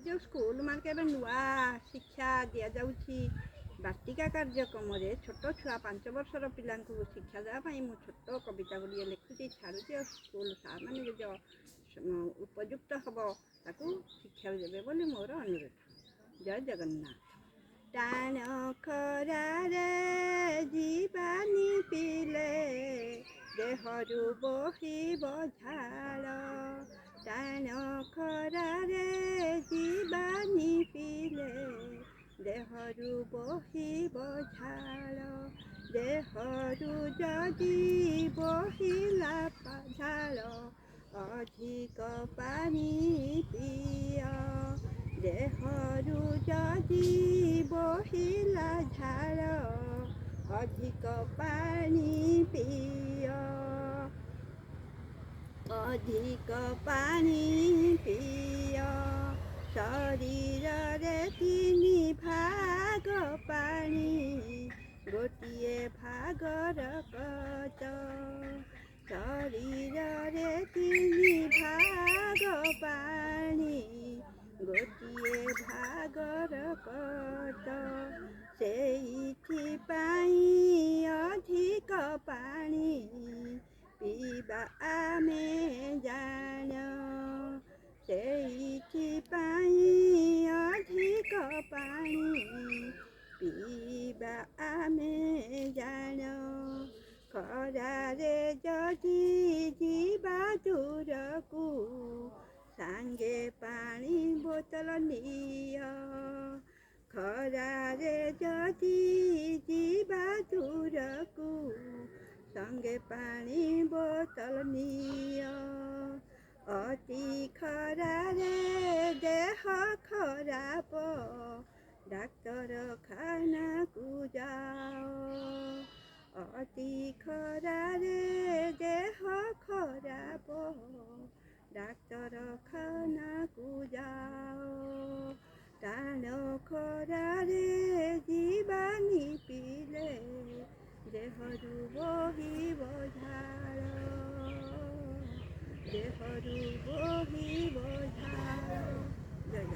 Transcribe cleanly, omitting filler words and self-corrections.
जो स्कूल मानके नुआ शिक्षा दि जाऊँगी बाटिका कार्यक्रम छोट छुआ 5 वर्षर पिला शिक्षा देवाई मु छोट कविता गुड़िए लिखुची छाड़ुची स्कूल सार मैंने जो उपयुक्त हम ताकू शिक्षा देवे बोली मोर अनुरोध। जय जगन्नाथ। टाण खरारे जीवानी पिले देहरु बहिब झाल टाण खरारे जीवानी पिले देहरु बहिब झाल देहरु जदि बहिला झाल अधिक पानी पिय देहरु जदि बहिला झाल अधिक पानी पिय अधिक पानी पिय शरीर रे 3 भाग पानी गोटिए भाग रक्त शरीर रे 3 भाग पानी गोटिए भाग रक्त सेइथिपाई अधिक पानी पीबा आमे जान सेइथिपाई अधिक पानी पीबा आमे जान खरारे जदि जीवा दूरकू सांगे पानी बोतल निय खरारे जदि जीवा दूरकू संगे पानी बोतल निय अति खरारे देह खराब डाक्तर खाना को जाओ अति खरारे देह खराब डाक्तर खाना को जाओ टाण खरारे जीवानी पिले देहरु बहिब झाल देहरु बहिब झाल। जय जय।